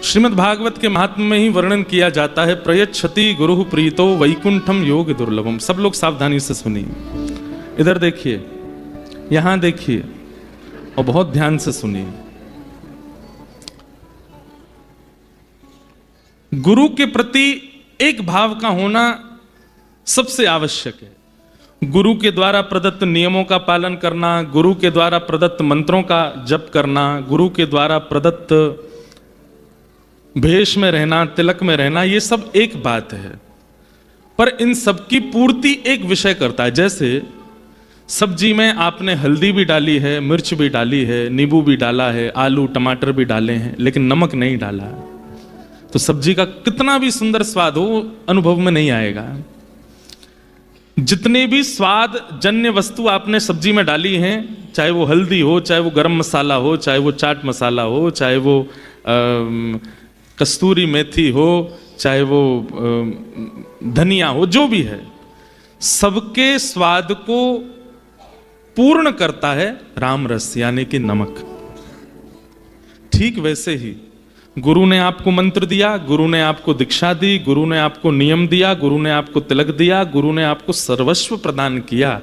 श्रीमद् भागवत के महात्म्य में ही वर्णन किया जाता है, प्रयच्छति गुरु प्रीतो वैकुंठम योग दुर्लभम। सब लोग सावधानी से सुनिए, इधर देखिए, यहां देखिए और बहुत ध्यान से सुनिए। गुरु के प्रति एक भाव का होना सबसे आवश्यक है। गुरु के द्वारा प्रदत्त नियमों का पालन करना, गुरु के द्वारा प्रदत्त मंत्रों का जप करना, गुरु के द्वारा प्रदत्त भेष में रहना, तिलक में रहना, ये सब एक बात है। पर इन सब की पूर्ति एक विषय करता है। जैसे सब्जी में आपने हल्दी भी डाली है, मिर्च भी डाली है, नींबू भी डाला है, आलू टमाटर भी डाले हैं, लेकिन नमक नहीं डाला है, तो सब्जी का कितना भी सुंदर स्वाद हो अनुभव में नहीं आएगा। जितने भी स्वाद जन्य वस्तु आपने सब्जी में डाली हैं, चाहे वो हल्दी हो, चाहे वो गरम मसाला हो, चाहे वो चाट मसाला हो, चाहे वो कस्तूरी मेथी हो, चाहे वो धनिया हो, जो भी है, सबके स्वाद को पूर्ण करता है राम रस यानी कि नमक। ठीक वैसे ही गुरु ने आपको मंत्र दिया, गुरु ने आपको दीक्षा दी, गुरु ने आपको नियम दिया, गुरु ने आपको तिलक दिया, गुरु ने आपको सर्वस्व प्रदान किया,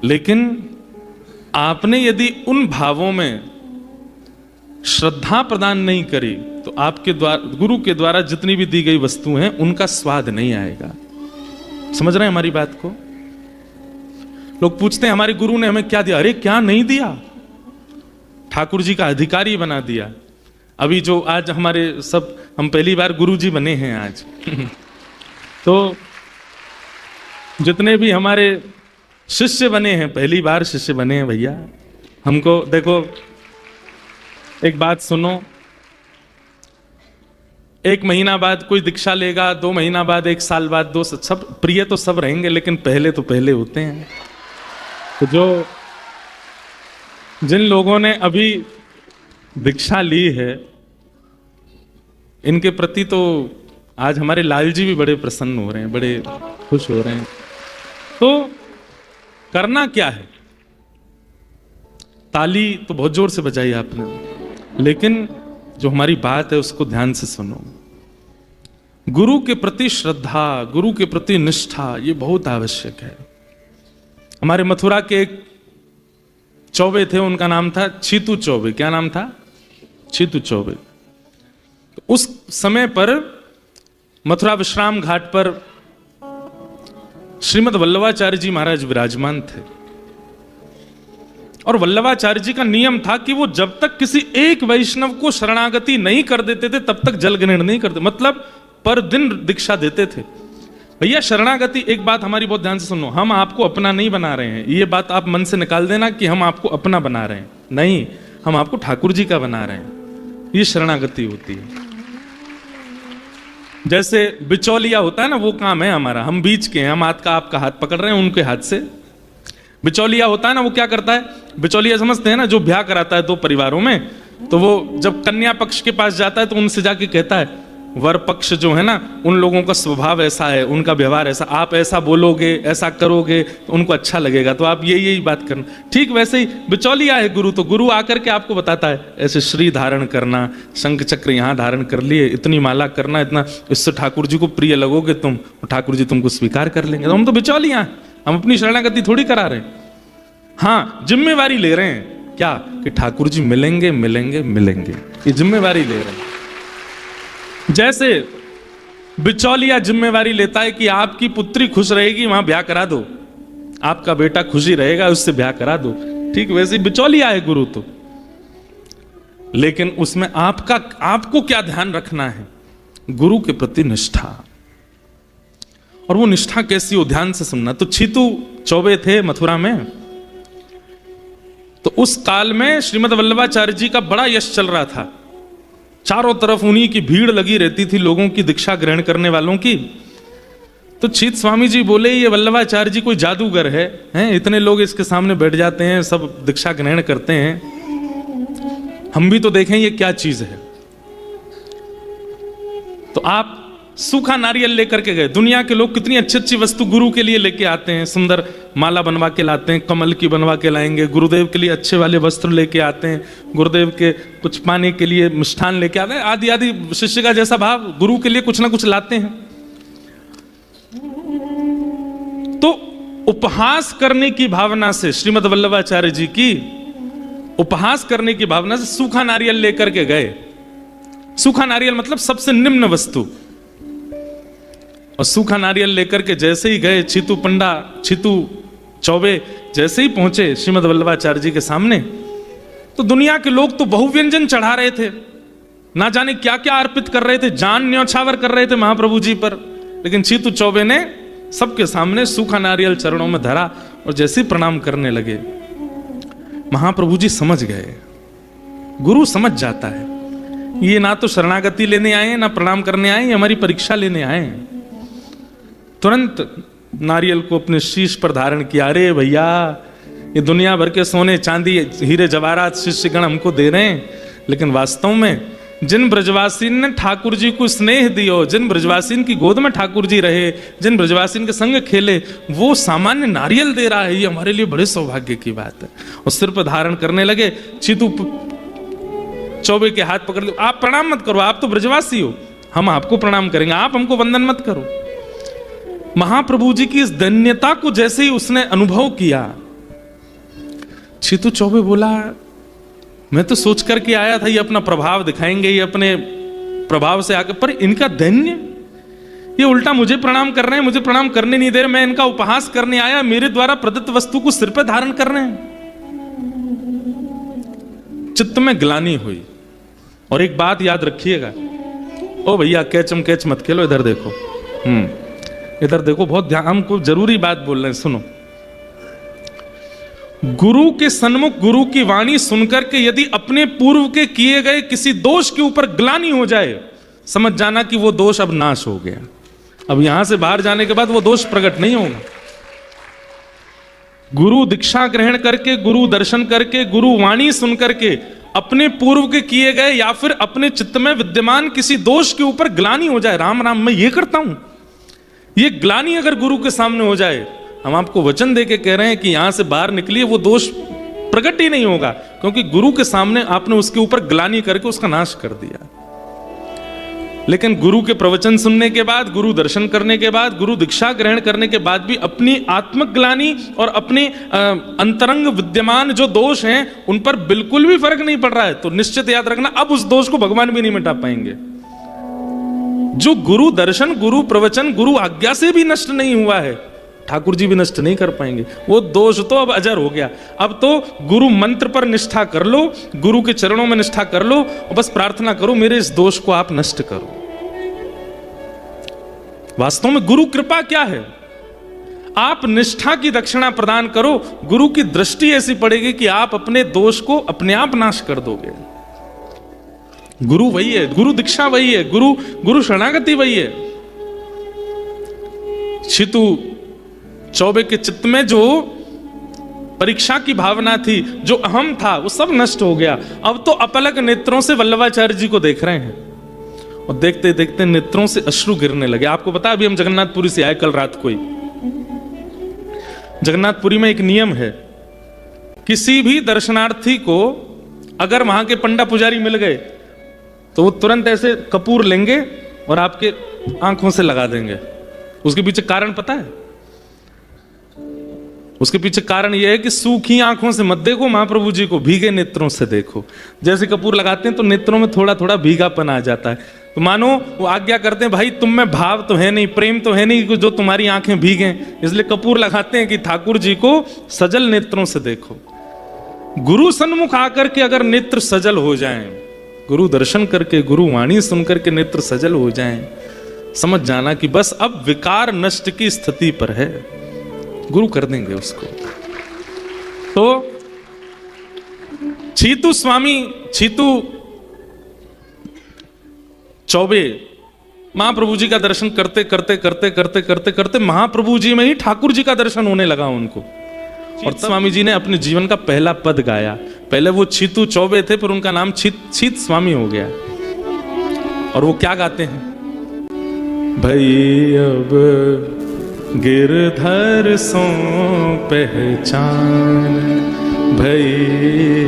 लेकिन आपने यदि उन भावों में श्रद्धा प्रदान नहीं करी तो आपके द्वारा, गुरु के द्वारा जितनी भी दी गई वस्तु हैं उनका स्वाद नहीं आएगा। समझ रहे हैं हमारी बात को? लोग पूछते हैं हमारे गुरु ने हमें क्या दिया? अरे क्या नहीं दिया, ठाकुर जी का अधिकारी बना दिया। अभी जो आज हमारे सब, हम पहली बार गुरु जी बने हैं आज तो जितने भी हमारे शिष्य बने हैं, पहली बार शिष्य बने हैं भैया। हमको देखो, एक बात सुनो, 1 महीना बाद कोई दीक्षा लेगा, 2 महीना बाद, 1 साल बाद, 2, सब प्रिय तो सब रहेंगे, लेकिन पहले तो पहले होते हैं। तो जिन लोगों ने अभी दीक्षा ली है, इनके प्रति तो आज हमारे लाल जी भी बड़े प्रसन्न हो रहे हैं, बड़े खुश हो रहे हैं। तो करना क्या है? ताली तो बहुत जोर से बजाई आपने, लेकिन जो हमारी बात है उसको ध्यान से सुनो। गुरु के प्रति श्रद्धा, गुरु के प्रति निष्ठा, ये बहुत आवश्यक है। हमारे मथुरा के एक चौबे थे, उनका नाम था छीतू चौबे। क्या नाम था? छीतू चौबे। तो उस समय पर मथुरा विश्राम घाट पर श्रीमद् वल्लभाचार्य जी महाराज विराजमान थे, और वल्लभाचार्य जी का नियम था कि वो जब तक किसी एक वैष्णव को शरणागति नहीं कर देते थे तब तक जल ग्रहण नहीं करते, मतलब पर दिन दीक्षा देते थे। भैया शरणागति, एक बात हमारी बहुत ध्यान से सुनो, हम आपको अपना नहीं बना रहे हैं, ये बात आप मन से निकाल देना कि हम आपको अपना बना रहे हैं, नहीं, हम आपको ठाकुर जी का बना रहे हैं। ये शरणागति होती है। जैसे बिचौलिया होता है ना, वो काम है हमारा, हम बीच के हैं, हम हाथ का आपका हाथ पकड़ रहे हैं उनके हाथ से। बिचौलिया होता है ना, वो क्या करता है? बिचौलिया समझते हैं ना, जो ब्याह कराता है 2 परिवारों में, तो वो जब कन्या पक्ष के पास जाता है तो उनसे जाके कहता है, वर पक्ष जो है ना, उन लोगों का स्वभाव ऐसा है, उनका व्यवहार ऐसा, आप ऐसा बोलोगे, ऐसा करोगे तो उनको अच्छा लगेगा, तो आप यही बात करना। ठीक वैसे ही बिचौलिया है गुरु, तो गुरु आकर के आपको बताता है ऐसे श्री धारण करना, शंख चक्र यहाँ धारण कर लिए, इतनी माला करना, इतना, इससे ठाकुर जी को प्रिय लगोगे तुम, ठाकुर जी तुमको स्वीकार कर लेंगे। तो हम तो बिचौलिया हैं, हम अपनी शरणागति थोड़ी करा रहे हैं। हाँ, जिम्मेवारी ले रहे हैं क्या कि ठाकुर जी मिलेंगे मिलेंगे मिलेंगे, ये जिम्मेवारी ले रहे हैं। जैसे बिचौलिया जिम्मेवारी लेता है कि आपकी पुत्री खुश रहेगी, वहां ब्याह करा दो, आपका बेटा खुशी रहेगा, उससे ब्याह करा दो, ठीक वैसे बिचौलिया है गुरु तो। लेकिन उसमें आपको क्या ध्यान रखना है? गुरु के प्रति निष्ठा। और वो निष्ठा कैसी हो, ध्यान से सुनना। तो छीतू चौबे थे मथुरा में, तो उस काल में श्रीमद् वल्लभाचार्य जी का बड़ा यश चल रहा था, चारों तरफ उन्हीं की भीड़ लगी रहती थी, लोगों की दीक्षा ग्रहण करने वालों की। तो छीत स्वामी जी बोले, ये वल्लभाचार्य जी कोई जादूगर है, इतने लोग इसके सामने बैठ जाते हैं, सब दीक्षा ग्रहण करते हैं, हम भी तो देखें ये क्या चीज है। तो आप सूखा नारियल लेकर के गए। दुनिया के लोग कितनी अच्छी अच्छी वस्तु गुरु के लिए लेके आते हैं, सुंदर माला बनवा के लाते हैं, कमल की बनवा के लाएंगे, गुरुदेव के लिए अच्छे वाले वस्त्र लेके आते हैं, गुरुदेव के कुछ पाने के लिए मिष्ठान लेके आते हैं, आदि आदि। शिष्य का जैसा भाव, गुरु के लिए कुछ ना कुछ लाते हैं। तो उपहास करने की भावना से, श्रीमद् वल्लभाचार्य जी की उपहास करने की भावना से सूखा नारियल लेकर के गए। सूखा नारियल मतलब सबसे निम्न वस्तु। और सूखा नारियल लेकर के जैसे ही गए, छीतू पंडा, छीतू चौबे जैसे ही पहुंचे श्रीमद् वल्लभाचार्य जी के सामने, तो दुनिया के लोग तो बहुव्यंजन चढ़ा रहे थे, ना जाने क्या क्या अर्पित कर रहे थे, जान न्यौछावर कर रहे थे महाप्रभु जी पर। लेकिन छीतू चौबे ने सबके सामने सूखा नारियल चरणों में धरा और जैसे ही प्रणाम करने लगे, महाप्रभु जी समझ गए। गुरु समझ जाता है, ये ना तो शरणागति लेने आए हैं, ना प्रणाम करने आए हैं, हमारी परीक्षा लेने आए हैं। तुरंत नारियल को अपने शीश पर धारण किया। अरे भैया, ये दुनिया भर के सोने चांदी हीरे जवाहरात शिष्यगण हमको दे रहे हैं, लेकिन वास्तव में जिन ब्रजवासीन ने ठाकुर जी को स्नेह दियो, जिन ब्रजवासीन की गोद में ठाकुर जी रहे, जिन ब्रजवासीन के संग खेले, वो सामान्य नारियल दे रहा है, ये हमारे लिए बड़े सौभाग्य की बात है। और सिर पर धारण करने लगे। छीतू चौबे के हाथ पकड़ लो, आप प्रणाम मत करो, आप तो ब्रजवासी हो, हम आपको प्रणाम करेंगे, आप हमको वंदन मत करो। महाप्रभु जी की इस धन्यता को जैसे ही उसने अनुभव किया, छीतू चौबे बोला, मैं तो सोच करके आया था ये अपना प्रभाव दिखाएंगे, ये अपने प्रभाव से आकर, पर इनका धन्य, ये उल्टा मुझे प्रणाम कर रहे हैं, मुझे प्रणाम करने नहीं दे रहे, मैं इनका उपहास करने आया, मेरे द्वारा प्रदत्त वस्तु को सिर पर धारण कर रहे हैं। चित्त में ग्लानि हुई। और एक बात याद रखिएगा, ओ भैया कैचम कैच मत खेलो, इधर देखो, इधर देखो, बहुत ध्यान, हमको जरूरी बात बोल रहे हैं, सुनो। गुरु के सन्मुख गुरु की वाणी सुनकर के यदि अपने पूर्व के किए गए किसी दोष के ऊपर ग्लानि हो जाए, समझ जाना कि वो दोष अब नाश हो गया। अब यहां से बाहर जाने के बाद वो दोष प्रकट नहीं होगा। गुरु दीक्षा ग्रहण करके, गुरु दर्शन करके, गुरु वाणी सुन करके अपने पूर्व के किए गए या फिर अपने चित्त में विद्यमान किसी दोष के ऊपर ग्लानि हो जाए, राम राम मैं ये करता हूं, ये ग्लानि अगर गुरु के सामने हो जाए, हम आपको वचन देके कह रहे हैं कि यहां से बाहर निकलिए, वो दोष प्रकट ही नहीं होगा, क्योंकि गुरु के सामने आपने उसके ऊपर ग्लानि करके उसका नाश कर दिया। लेकिन गुरु के प्रवचन सुनने के बाद, गुरु दर्शन करने के बाद, गुरु दीक्षा ग्रहण करने के बाद भी अपनी आत्मग्लानि और अपने अंतरंग विद्यमान जो दोष हैं उन पर बिल्कुल भी फर्क नहीं पड़ रहा है, तो निश्चित याद रखना, अब उस दोष को भगवान भी नहीं मिटा पाएंगे। जो गुरु दर्शन, गुरु प्रवचन, गुरु आज्ञा से भी नष्ट नहीं हुआ है, ठाकुर जी भी नष्ट नहीं कर पाएंगे। वो दोष तो अब अजर हो गया। अब तो गुरु मंत्र पर निष्ठा कर लो, गुरु के चरणों में निष्ठा कर लो और बस प्रार्थना करो मेरे इस दोष को आप नष्ट करो। वास्तव में गुरु कृपा क्या है? आप निष्ठा की दक्षिणा प्रदान करो, गुरु की दृष्टि ऐसी पड़ेगी कि आप अपने दोष को अपने आप नाश कर दोगे। गुरु वही है, गुरु दीक्षा वही है, गुरु शरणागति वही है। छीतू चौबे के चित्त में जो परीक्षा की भावना थी, जो अहम था, वो सब नष्ट हो गया। अब तो अपलक नेत्रों से वल्लभाचार्य जी को देख रहे हैं और देखते देखते नेत्रों से अश्रु गिरने लगे। आपको पता, अभी हम जगन्नाथपुरी से आए कल रात को ही। जगन्नाथपुरी में एक नियम है, किसी भी दर्शनार्थी को अगर वहां के पंडा पुजारी मिल गए तो वो तुरंत ऐसे कपूर लेंगे और आपके आंखों से लगा देंगे। उसके पीछे कारण पता है? उसके पीछे कारण यह है कि सूखी आंखों से मत देखो महाप्रभु जी को, भीगे नेत्रों से देखो। जैसे कपूर लगाते हैं तो नेत्रों में थोड़ा थोड़ा भीगापन आ जाता है, तो मानो वो आज्ञा करते हैं, भाई तुम में भाव तो है नहीं, प्रेम तो है नहीं जो तुम्हारी आंखें भीगे, इसलिए कपूर लगाते हैं कि ठाकुर जी को सजल नेत्रों से देखो। गुरु सन्मुख आकर के अगर नेत्र सजल हो जाएं, गुरु दर्शन करके, गुरु वाणी सुनकर के नेत्र सजल हो जाएं, समझ जाना कि बस अब विकार नष्ट की स्थिति पर है, गुरु कर देंगे उसको। तो छीतू चौबे महाप्रभु जी का दर्शन करते करते करते करते करते करते महाप्रभु जी में ही ठाकुर जी का दर्शन होने लगा उनको। और स्वामी जी ने अपने जीवन का पहला पद गाया। पहले वो छीतू चौबे थे, पर उनका नाम छीत स्वामी हो गया। और वो क्या गाते हैं? भई अब गिरधर सो पहचान, भई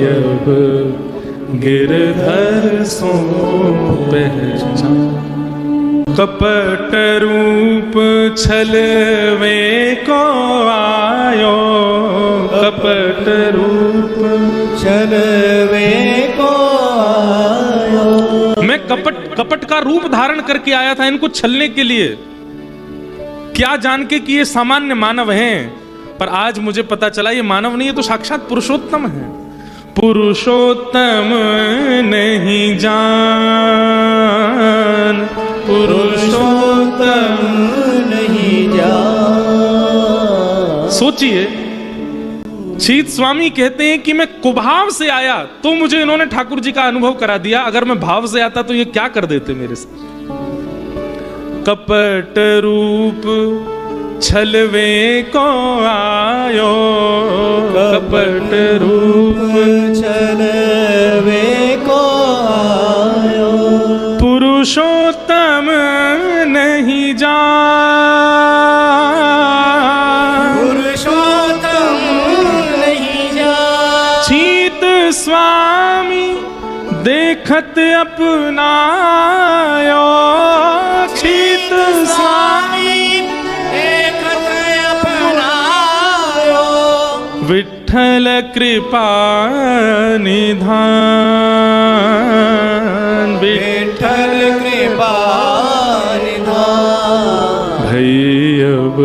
अब गिरधर सो पहचान। कपट रूप छलवे को आयो, कपट रूप छलवे को आयो। मैं कपट का रूप धारण करके आया था इनको छलने के लिए, क्या जान के कि ये सामान्य मानव हैं, पर आज मुझे पता चला ये मानव नहीं है तो साक्षात पुरुषोत्तम है। पुरुषोत्तम नहीं जान, पुरुषोत्तम नहीं जान। सोचिए, शीत स्वामी कहते हैं कि मैं कुभाव से आया तो मुझे इन्होंने ठाकुर जी का अनुभव करा दिया, अगर मैं भाव से आता तो ये क्या कर देते मेरे साथ। कपट रूप छलवे को आयो, कपट रूप छलवे को आयो। पुरुषोत्तम नहीं जान, पुरुषोत्तम नहीं जान। शीत स्वामी देखत अपनायो, शीत स्वामी देखत अपनायो। विठ्ठल कृपा निधान, विठ्ठल कृपा निधान। भई अब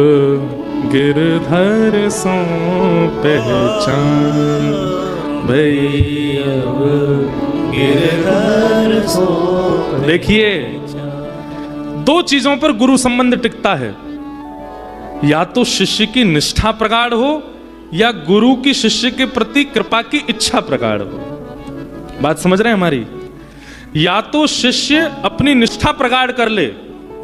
गिरधर सो पहचान, भई अब गिरधर सो। देखिए, दो चीजों पर गुरु संबंध टिकता है, या तो शिष्य की निष्ठा प्रगाढ़ हो या गुरु की शिष्य के प्रति कृपा की इच्छा प्रगाढ़ हो। बात समझ रहे हैं हमारी? या तो शिष्य अपनी निष्ठा प्रगाढ़ कर ले,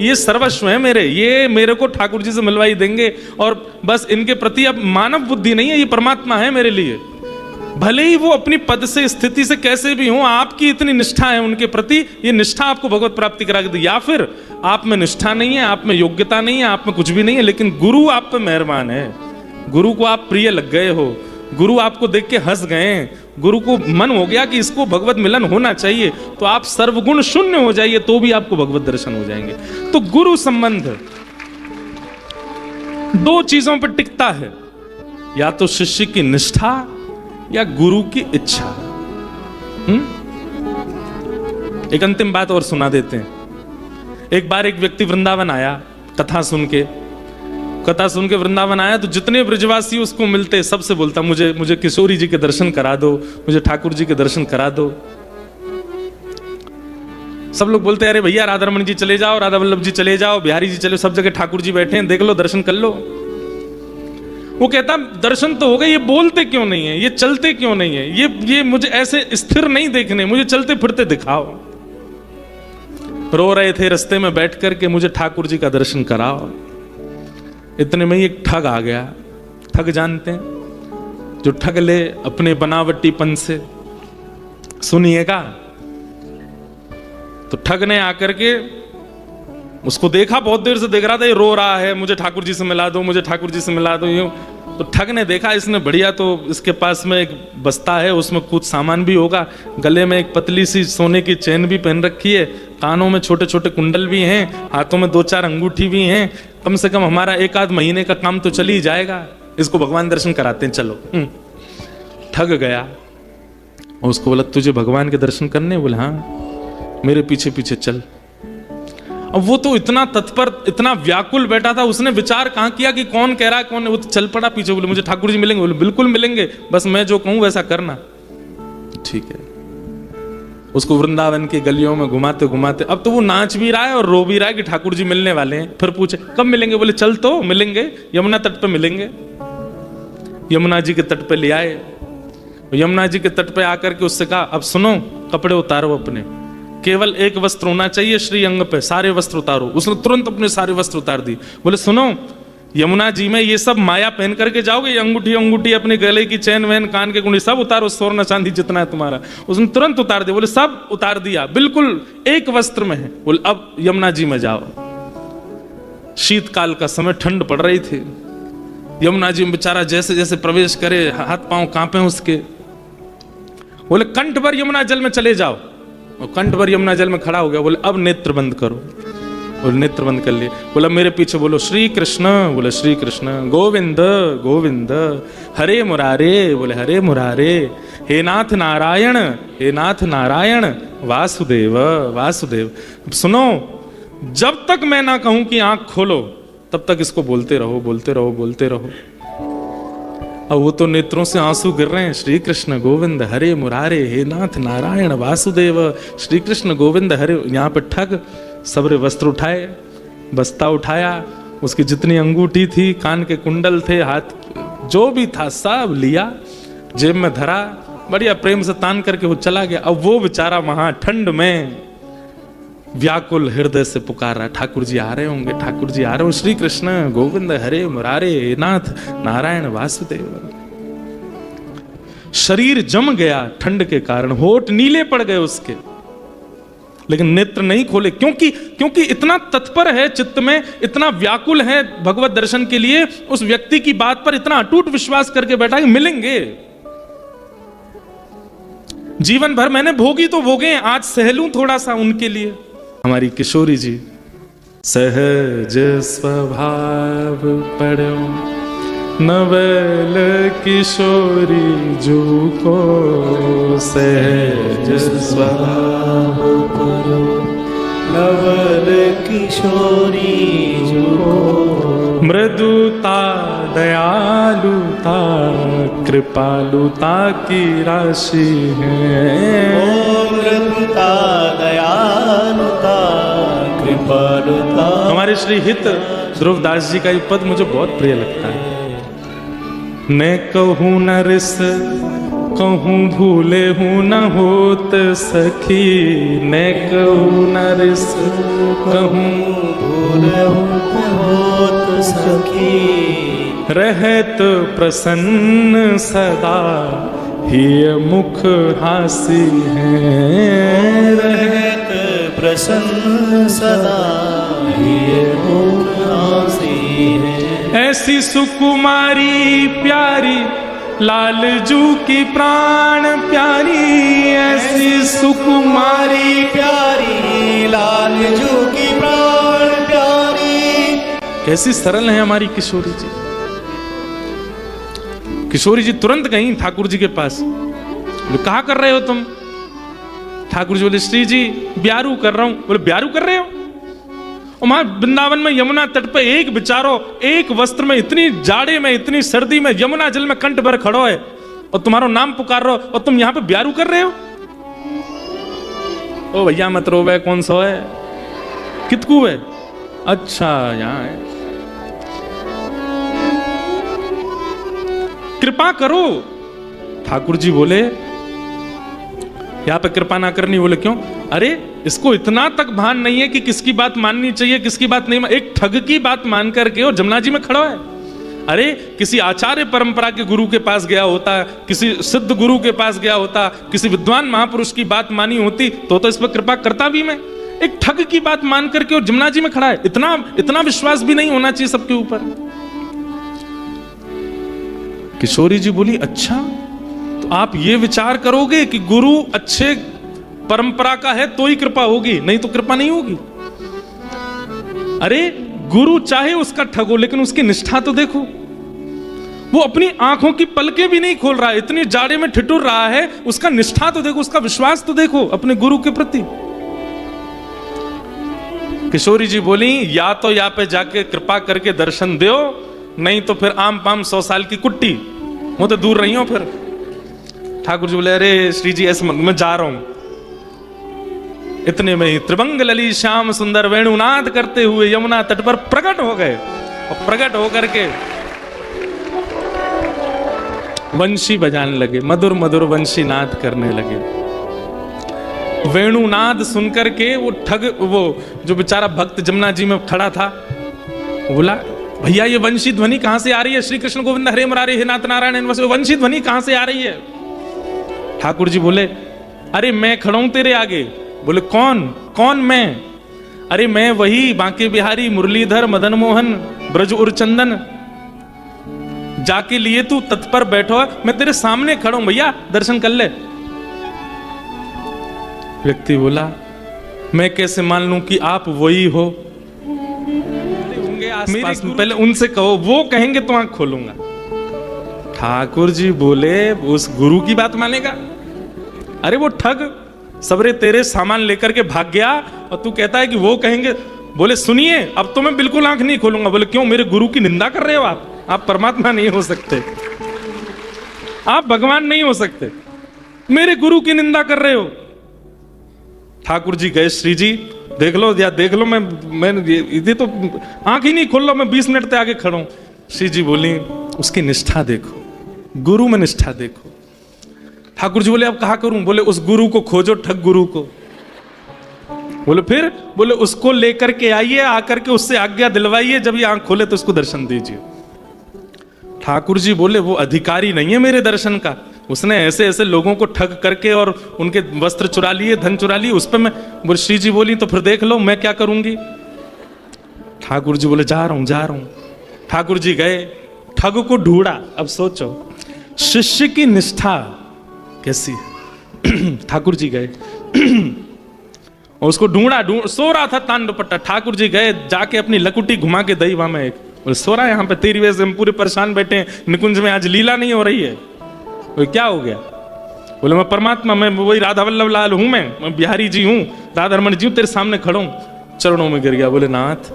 ये सर्वस्व है मेरे, ये मेरे को ठाकुर जी से मिलवाई देंगे और बस इनके प्रति अब मानव बुद्धि नहीं है, ये परमात्मा है मेरे लिए। भले ही वो अपनी पद से स्थिति से कैसे भी हो, आपकी इतनी निष्ठा है उनके प्रति, ये निष्ठा आपको भगवत प्राप्ति करा के दी। या फिर आप में निष्ठा नहीं है, आप में योग्यता नहीं है, आप में कुछ भी नहीं है, लेकिन गुरु आप पे मेहरबान है, गुरु को आप प्रिय लग गए हो, गुरु आपको देख के हंस गए, गुरु को मन हो गया कि इसको भगवत मिलन होना चाहिए, तो आप सर्वगुण शून्य हो जाइए तो भी आपको भगवत दर्शन हो जाएंगे। तो गुरु संबंध दो चीजों पर टिकता है, या तो शिष्य की निष्ठा या गुरु की इच्छा। एक अंतिम बात और सुना देते हैं। एक बार एक व्यक्ति वृंदावन आया, कथा सुन के वृंदावन आया, तो जितने ब्रजवासी उसको मिलते सबसे बोलता, मुझे किशोरी जी के दर्शन करा दो, मुझे ठाकुर जी के दर्शन करा दो। सब लोग बोलते अरे भैया राधा रमन जी चले जाओ, राधा वल्लभ जी चले जाओ, बिहारी जी चले, सब जगह ठाकुर जी बैठे हैं, देख लो, दर्शन कर लो। वो कहता दर्शन तो हो गए, ये बोलते क्यों नहीं है, ये चलते क्यों नहीं है, ये मुझे ऐसे स्थिर नहीं देखने, मुझे चलते फिरते दिखाओ। रो रहे थे रास्ते में बैठ करके, मुझे ठाकुर जी का दर्शन कराओ। इतने में एक ठग आ गया। ठग जानते हैं, जो ठग ले अपने बनावटीपन से। सुनिएगा, तो ठग ने आकर के उसको देखा, बहुत देर से देख रहा था, ये रो रहा है, मुझे ठाकुर जी से मिला दो, मुझे ठाकुर जी से मिला दो, यूं। तो ठग ने देखा इसने बढ़िया, तो इसके पास में एक बस्ता है, उसमें कुछ सामान भी होगा, गले में एक पतली सी सोने की चेन भी पहन रखी है, कानों में छोटे छोटे कुंडल भी हैं, हाथों में 2-4 अंगूठी भी हैं, कम से कम हमारा 1-आध महीने का काम तो चल ही जाएगा, इसको भगवान दर्शन कराते हैं, चलो। ठग गया और उसको बोला तुझे भगवान के दर्शन करने? बोले हाँ, मेरे पीछे पीछे चल। अब वो तो इतना तत्पर, इतना व्याकुल बैठा था, उसने विचार कहाँ किया कि कौन कह रहा है कौन, वो तो चल पड़ा पीछे। बोले मुझे ठाकुर जी मिलेंगे? बोले बिल्कुल मिलेंगे, बस मैं जो कहूं वैसा करना। ठीक है। उसको वृंदावन की गलियों में घुमाते घुमाते, अब तो वो नाच भी रहा है और रो भी रहा है कि ठाकुर जी मिलने वाले हैं। फिर पूछे कब मिलेंगे? बोले चल तो मिलेंगे, यमुना तट पे मिलेंगे। यमुना जी के तट पे ले आए। यमुना जी के तट पे आकर के उससे कहा अब सुनो, कपड़े उतारो अपने, केवल एक वस्त्र होना चाहिए श्री अंग पे, सारे वस्त्र उतारो। उसने तुरंत अपने सारे वस्त्र उतार दी। बोले सुनो, यमुना जी में ये सब माया पहन करके जाओगे, ये अंगूठी अंगूठी, अपने गले की चैन वैन, कान के कुंडली सब उतारो, सोना चांदी जितना है तुम्हारा। उसने तुरंत उतार दिया। बोले सब उतार दिया, बिल्कुल एक वस्त्र में है। बोले अब यमुना जी में जाओ। शीतकाल का समय, ठंड पड़ रही थी। यमुना जी में बेचारा जैसे जैसे प्रवेश करे हाथ पांव कांपे उसके। बोले कंठ भर यमुना जल में चले जाओ। और कंठ भर यमुना जल में खड़ा हो गया। बोले अब नेत्र बंद करो। बोले नेत्र बंद कर लिए। बोला मेरे पीछे बोलो श्री कृष्ण। बोले श्री कृष्ण। गोविंद गोविंद हरे मुरारे। बोले हरे मुरारे। हे नाथ नारायण, हे नाथ नारायण, वासुदेव वासुदेव। अब सुनो, जब तक मैं ना कहूं कि आंख खोलो तब तक इसको बोलते रहो बोलते रहो बोलते रहो। अब वो तो नेत्रों से आंसू गिर रहे हैं। श्री कृष्ण गोविंद हरे मुरारे, हे नाथ नारायण वासुदेव। श्री कृष्ण गोविंद हरे। यहाँ पे ठग सबरे वस्त्र उठाए, बस्ता उठाया, उसकी जितनी अंगूठी थी, कान के कुंडल थे, हाथ जो भी था सब लिया, जेब में धरा, बढ़िया प्रेम से तान करके वो चला गया। अब वो बेचारा वहां ठंड में व्याकुल हृदय से पुकार रहा, ठाकुर जी आ रहे होंगे, ठाकुर जी आ रहे हो, श्री कृष्ण गोविंद हरे मुरारे, नाथ नारायण वासुदेव। शरीर जम गया ठंड के कारण, होठ नीले पड़ गए उसके, लेकिन नेत्र नहीं खोले। क्योंकि इतना तत्पर है चित्त में, इतना व्याकुल है भगवत दर्शन के लिए, उस व्यक्ति की बात पर इतना अटूट विश्वास करके बैठा कि मिलेंगे। जीवन भर मैंने भोगी तो भोगे, आज सहलूं थोड़ा सा उनके लिए। हमारी किशोरी जी, सहज स्वभाव पढ़ो नवल किशोरी जू को, सहज स्वभाव पढ़ो नवल किशोरी जू को, मृदुता दयालुता कृपालुता की राशि है। ओ मृदुता दयालुता कृपालुता। हमारे श्री हित ध्रुवदास जी का ये पद मुझे बहुत प्रिय लगता है। मैं कहूँ न रिस कहूँ भूले हूँ न होत सखी, मैं कहूँ न रिस कहूँ भूले हूँ होत सखी, रहत प्रसन्न सदा ही मुख हासी है। रहत प्रसन्न सदा ही मुख हासी है। ऐसी सुकुमारी प्यारी लालजू की प्राण प्यारी, ऐसी सुकुमारी प्यारी लालजू की प्राण प्यारी। कैसी सरल है हमारी किशोरी जी। किशोरी जी तुरंत गई ठाकुर जी के पास। बोले कहा कर रहे हो तुम? ठाकुर जी बोले श्री जी ब्यारू कर रहा हूं। बोले ब्यारू कर रहे हो? और वहां वृंदावन में यमुना तट पे एक बेचारो एक वस्त्र में, इतनी जाड़े में, इतनी सर्दी में, यमुना जल में कंठ भर खड़ो है और तुम्हारा नाम पुकार रहे हो और तुम यहां पे ब्यारू कर रहे हो? ओ भैया मत रो, वह कौन सा है? कितकू है? अच्छा यहां है। कृपा करो। ठाकुर जी बोले यहां पे कृपा ना करनी। बोले क्यों? अरे इसको इतना तक भान नहीं है कि किसकी बात माननी चाहिए किसकी बात नहीं। एक ठग की बात मान करके और जमुना जी में खड़ा है। अरे किसी आचार्य परंपरा के गुरु के पास गया होता, किसी सिद्ध गुरु के पास गया होता, किसी विद्वान महापुरुष की बात मानी होती तो इस पर कृपा करता भी मैं। एक ठग की बात मान करके और जमुना जी में खड़ा है। इतना विश्वास भी नहीं होना चाहिए सबके ऊपर। किशोरी जी बोली अच्छा तो आप ये विचार करोगे कि गुरु अच्छे परंपरा का है तो ही कृपा होगी, नहीं तो कृपा नहीं होगी। अरे गुरु चाहे उसका ठग हो लेकिन उसकी निष्ठा तो देखो। वो अपनी आंखों की पलकें भी नहीं खोल रहा है, इतनी जाड़े में ठिठुर रहा है, उसका निष्ठा तो देखो, उसका विश्वास तो देखो अपने गुरु के प्रति। किशोरी जी बोली या तो यहाँ पे जाके कृपा करके दर्शन दो, नहीं तो फिर आम पाम 100 साल की कुट्टी, वो तो दूर रही हो फिर। ठाकुर जी बोले अरे श्री जी ऐसे मैं जा रहा हूं। इतने में ही त्रिभंग लली श्याम सुंदर वेणुनाद करते हुए यमुना तट पर प्रकट हो गए और प्रकट होकर के वंशी बजाने लगे, मधुर मधुर वंशी नाद करने लगे। वेणुनाद सुनकर के वो ठग, वो जो बेचारा भक्त जमुना जी में खड़ा था, बोला भैया ये वंशी ध्वनि कहां से आ रही है? श्री कृष्ण गोविंद हरे मुरारे हे नाथ नारायण, वंशी ध्वनि कहां से आ रही है? ठाकुर जी बोले अरे मैं खड़ा हूं तेरे आगे। बोले कौन? कौन मैं? अरे मैं वही बांके बिहारी मुरलीधर मदन मोहन ब्रज उरचंदन, जाके लिए तू तत्पर बैठो, मैं तेरे सामने खड़ा हूं भैया, दर्शन कर ले। व्यक्ति बोला मैं कैसे मान लूं कि आप वही हो? मेरे पहले उनसे कहो, वो कहेंगे तो आंख खोलूंगा। ठाकुर जी बोले उस गुरु की बात मानेगा? अरे वो ठग सबरे तेरे सामान लेकर के भाग गया और तू कहता है कि वो कहेंगे। बोले सुनिए अब तो मैं बिल्कुल आंख नहीं खोलूंगा। बोले क्यों? मेरे गुरु की निंदा कर रहे हो आप परमात्मा नहीं हो सकते, आप भगवान नहीं हो सकते, मेरे गुरु की निंदा कर रहे हो। ठाकुर जी गए, श्री जी देख लो या देख लो, मैं ये तो आंख ही नहीं खोल लो, मैं 20 मिनट तक आगे खड़ा हूं। श्री जी बोली उसकी निष्ठा देखो, गुरु में निष्ठा देखो। ठाकुर जी बोले अब कहा करूं? बोले उस गुरु को खोजो, ठग गुरु को। बोले फिर? बोले उसको लेकर के आइए, आकर के उससे आज्ञा दिलवाइए, जब ये आंख खोले तो उसको दर्शन दीजिए। ठाकुर जी बोले वो अधिकारी नहीं है मेरे दर्शन का, उसने ऐसे ऐसे लोगों को ठग करके और उनके वस्त्र चुरा लिए, धन चुरा लिए, उस पर मैं। बोले श्री जी बोली तो फिर देख लो मैं क्या करूंगी। ठाकुर जी बोले जा रहा हूं। ठाकुर जी गए, ठग को ढूंढा। अब सोचो शिष्य की निष्ठा कैसी है। ठाकुर जी गए और उसको ढूंढा, सो रहा था तांडवपट्टा। ठाकुर जी गए, जाके अपनी लकुटी घुमा के दई वहां में एक। बोले सो रहा है यहाँ पे, तेरी वजह से हम पूरे परेशान बैठे हैं, निकुंज में आज लीला नहीं हो रही है। बोले क्या हो गया? बोले मैं परमात्मा, मैं वही राधा वल्लभ लाल हूं, मैं बिहारी जी हूं, राधा रमन जी हूं, तेरे सामने खड़ा हूं। चरणों में गिर गया। बोले नाथ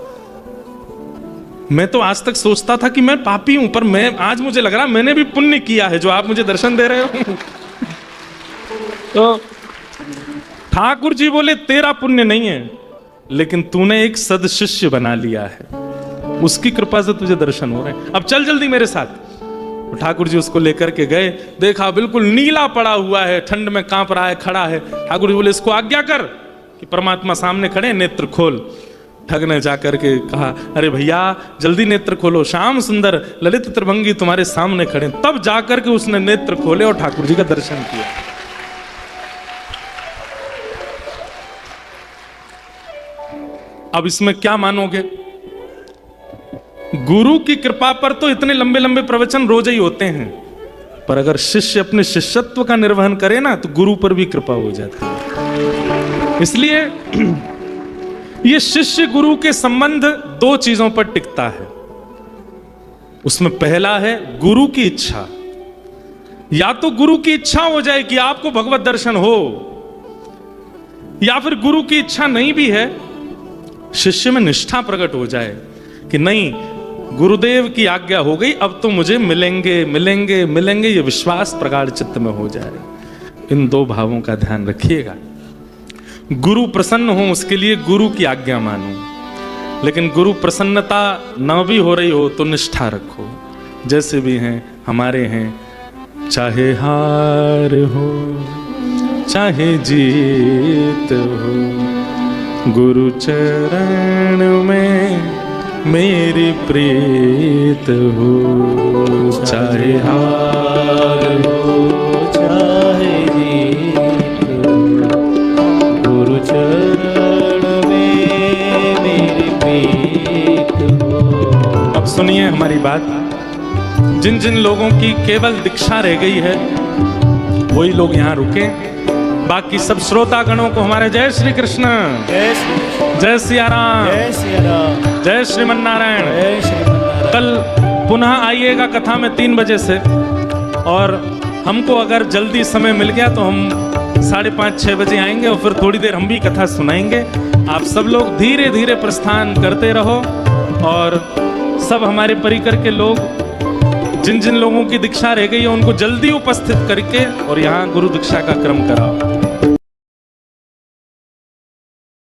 मैं तो आज तक सोचता था कि मैं पापी हूं, पर मैं आज मुझे लग रहा मैंने भी पुण्य किया है जो आप मुझे दर्शन दे रहे हो। तो ठाकुर जी बोले तेरा पुण्य नहीं है, लेकिन तूने एक सदशिष्य बना लिया है, उसकी कृपा से तुझे दर्शन हो रहे हैं। अब चल जल्दी मेरे साथ। ठाकुर जी उसको लेकर के गए, देखा बिल्कुल नीला पड़ा हुआ है, ठंड में कांप रहा है, खड़ा है। ठाकुर जी बोले इसको आज्ञा कर कि परमात्मा सामने खड़े, नेत्र खोल। ठग ने जाकर के कहा अरे भैया जल्दी नेत्र खोलो, श्याम सुंदर ललित त्रिभंगी तुम्हारे सामने खड़े। तब जाकर के उसने नेत्र खोले और ठाकुर जी का दर्शन किया। अब इसमें क्या मानोगे? गुरु की कृपा पर तो इतने लंबे लंबे प्रवचन रोज ही होते हैं, पर अगर शिष्य अपने शिष्यत्व का निर्वहन करे ना तो गुरु पर भी कृपा हो जाती है। इसलिए ये शिष्य गुरु के संबंध दो चीजों पर टिकता है। उसमें पहला है गुरु की इच्छा। या तो गुरु की इच्छा हो जाए कि आपको भगवत दर्शन हो, या फिर गुरु की इच्छा नहीं भी है, शिष्य में निष्ठा प्रकट हो जाए कि नहीं गुरुदेव की आज्ञा हो गई, अब तो मुझे मिलेंगे मिलेंगे मिलेंगे, ये विश्वास प्रगाढ़ चित्त में हो जाए। इन दो भावों का ध्यान रखिएगा। गुरु प्रसन्न हो उसके लिए गुरु की आज्ञा मानो, लेकिन गुरु प्रसन्नता न भी हो रही हो तो निष्ठा रखो। जैसे भी हैं हमारे हैं, चाहे हार हो चाहे जीत हो, गुरु चरण में मेरी प्रीत हो। चाहे हार हो चाहे जीत हो, गुरु चरण में मेरी प्रीत हो। अब सुनिए हमारी बात। जिन जिन लोगों की केवल दीक्षा रह गई है वही लोग यहाँ रुके। बाकी सब श्रोता गणों को हमारे जय श्री कृष्ण, जय सिया राम, जय श्रीमन नारायण। कल पुनः आइएगा कथा में 3 बजे से, और हमको अगर जल्दी समय मिल गया तो हम 5:30-6 बजे आएंगे और फिर थोड़ी देर हम भी कथा सुनाएंगे। आप सब लोग धीरे धीरे प्रस्थान करते रहो, और सब हमारे परिकर के लोग जिन जिन लोगों की दीक्षा रह गई है उनको जल्दी उपस्थित करके और यहाँ गुरु दीक्षा का क्रम कराओ।